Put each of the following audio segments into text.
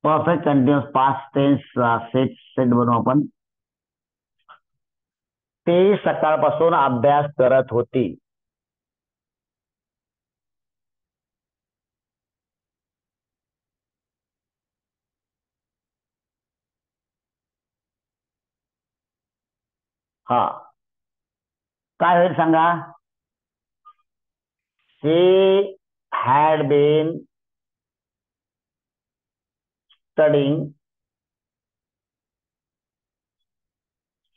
Perfect continuous past tense set set बनवू आपण. ती सकाळपासून अभ्यास करत होती. हा, काय होईल सांगा. She had been studying.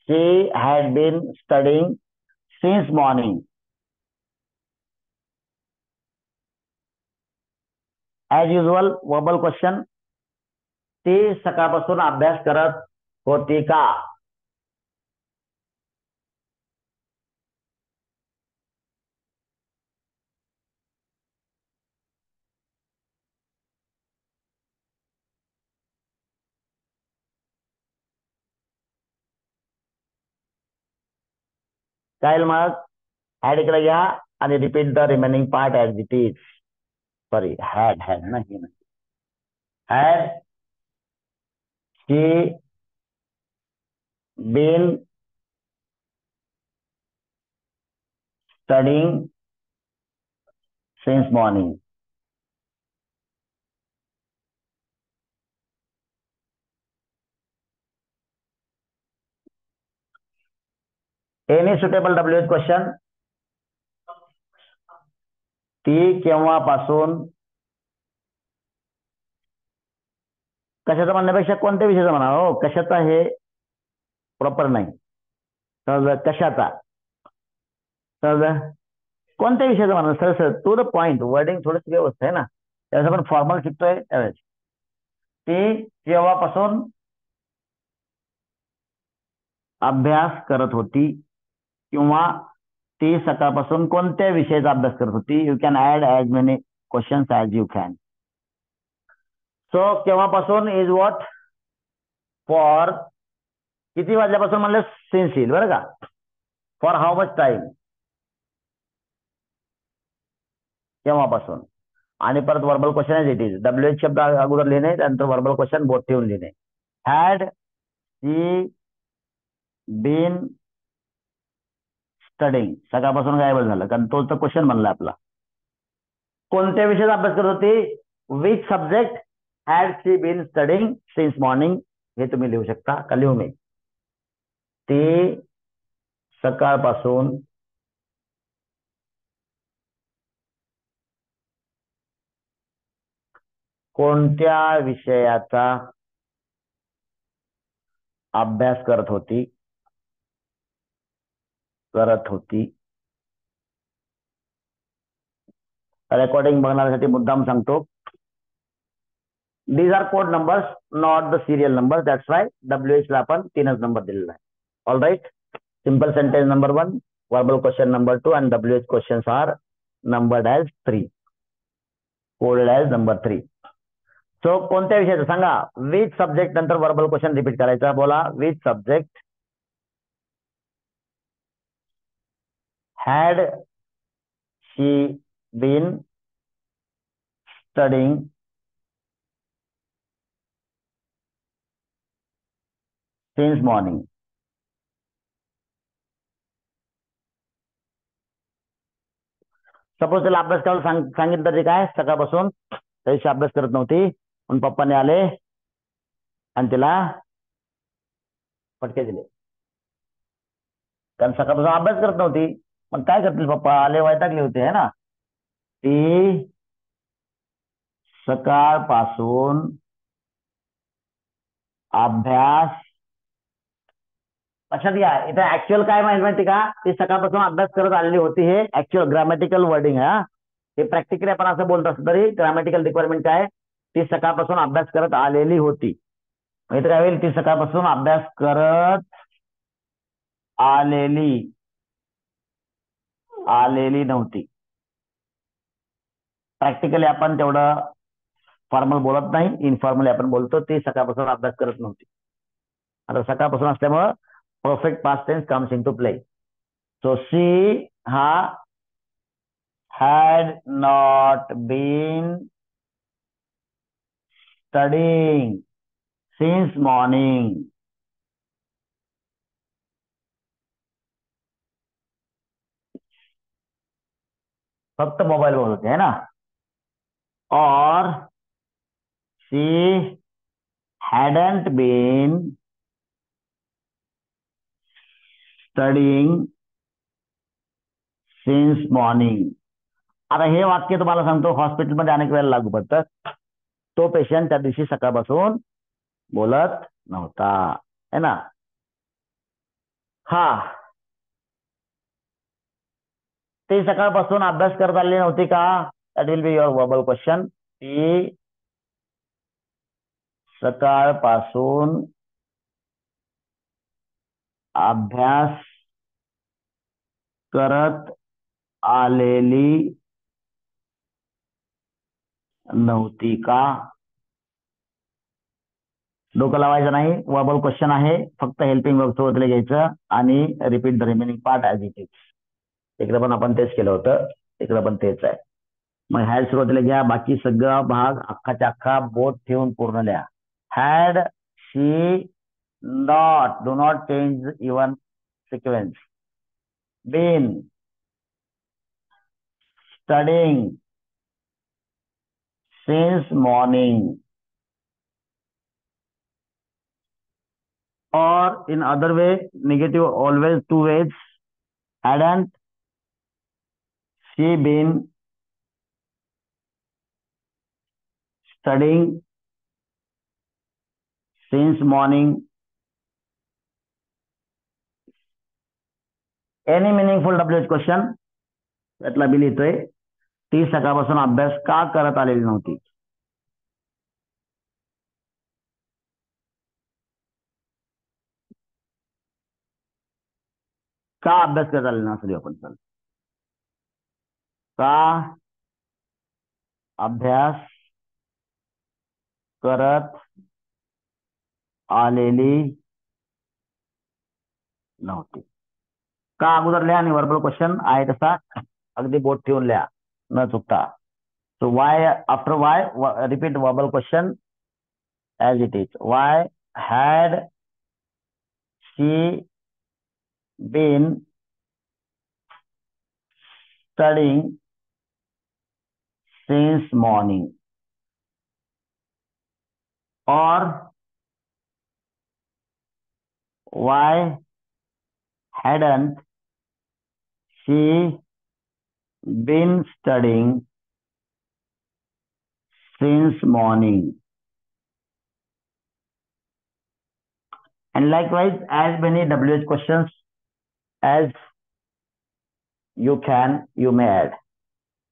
She had been studying since morning. As usual verbal question. ती सकाळपासून अभ्यास करत होती का. काय मग हॅड इकडे घ्या आणि repeat the remaining part as it is. Sorry, had had नाही. Had she been studying since morning. Any suitable WH question. ती केव्हापासून. कशाचं म्हणण्यापेक्षा कोणत्या विषयाचं म्हणा हो. कशाचा हे प्रॉपर नाही. समजा कशाचा. समजा कोणत्या विषयाचं म्हणा. सर सर टू द पॉइंट. वर्डिंग थोडंच व्यवस्था आहे ना. त्यावेळेस आपण फॉर्मल शिकतोय त्यावेळेस. ती केव्हापासून अभ्यास करत होती किंवा ती सकाळपासून कोणत्या विषयाचा अभ्यास करत होती. You can add as many questions as you can. So केव्हापासून इज व्हॉट फॉर. किती वाजल्यापासून म्हणलं सिन्स येईल बरं का. For how much time. केव्हापासून. आणि परत verbal question as it is. WH शब्द अगोदर लिहिणे त्यानंतर वर्बल क्वेश्चन बोथ ठेवून लिहिणे. Had she been studying. सकाळपासून गायब झालं कारण तोच तर क्वेश्चन म्हणला आपला. कोणत्या विषयाचा अभ्यास करत होती. Which subject had she been studying since morning. हे तुम्ही लिहू शकता का लिहू मी. ती सकाळपासून कोणत्या विषयाचा अभ्यास करत होती. रेकॉर्डिंग बघण्यासाठी मुद्दाम सांगतो. These are code numbers not the serial number. That's why WH ला आपण 3च नंबर दिलेला आहे. All right. Simple sentence number 1, verbal question number 2 and WH questions are numbered as 3. Coded as number 3. So कोणत्या विषयाचं सांगा. विच सब्जेक्ट नंतर verbal question repeat करायचा. बोला which subject had she been studying since morning. Suppose त्याला अभ्यास करायला सांगितलं तरी काय सकाळपासून त्या दिवशी अभ्यास करत नव्हती म्हणून पप्पाने आले आणि तिला फटके दिले. कारण सकाळपासून अभ्यास करत नव्हती. मग काय करतील पप्पा. आले वैतागले होते है ना. ती सकाळपासून अभ्यास. लक्षात घ्या इथे ऍक्च्युअल काय माहिती का. ती सकाळपासून अभ्यास करत आलेली होती. हे ऍक्च्युअल ग्रामॅटिकल वर्डिंग आहे. हे प्रॅक्टिकली आपण असं बोलत असतो तरी ग्रामॅटिकल रिक्वायरमेंट काय. ती सकाळपासून अभ्यास करत आलेली होती. इथे काय होईल. ती सकाळपासून अभ्यास करत आलेली नव्हती. प्रॅक्टिकली आपण तेवढं फॉर्मल बोलत नाही. इनफॉर्मली आपण बोलतो. ती सकाळपासून अभ्यास करत नव्हती. आता सकाळपासून असल्यामुळं perfect past tense comes in to play. So she हा had not been studying since morning. फक्त मोबाईल बोलत होते है ना. और शी hadn't been studying since morning. आता हे वाक्य तुम्हाला सांगतो हॉस्पिटलमध्ये अनेक वेळेला लागू पडतं. तो पेशंट त्या दिवशी सकाळपासून बोलत नव्हता है ना. हा, ती सकाळपासून अभ्यास करत आलेली नव्हती का. That will be your verbal question. ती सकाळपासून अभ्यास करत आलेली नव्हती का. डोकं लावायचं नाही. वर्बल क्वेश्चन आहे. फक्त हेल्पिंग वर्ब सुरुवातीला घ्यायचं आणि repeat the remaining part as it is. इकडे पण आपण तेच केलं होतं. इकडे पण तेच आहे. मग हॅड सुरुवातीला घ्या. बाकी सगळा भाग अख्खाच्या अख्खा बोट ठेवून पूर्ण लिहा. Had she not, do not change even sequence, been studying since morning. Or in other way, negative always two ways. Hadn't she been studying since morning? Any meaningful WH question? त्यातला बी लिहितोय. ती सकाळपासून अभ्यास का करत आलेली नव्हती. का अभ्यास करत आलेली नसली आपण चल. का अभ्यास करत आलेली नव्हती. का अगोदर लिहा आणि वर्बल क्वेश्चन आहे तसा अगदी बोट ठेवून लिहा न चुकता. So why, after why, repeat verbal question as it is. Why had she been studying since morning? Or why hadn't she been studying since morning? And likewise, as many WH questions as you can, you may add.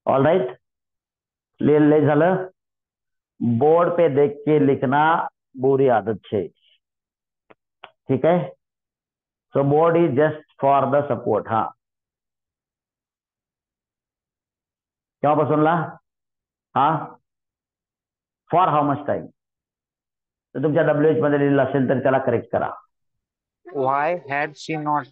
All right? ले झालं. Board पे देख के लिखना बुरी आदत है. ठीक है. So board is just for the support. हा, केव्हापासून ला. हा, फॉर हाऊ मच टाइम. तर तुमच्या WH मध्ये लिहिलेलं असेल तर त्याला करेक्ट करा. Why had she not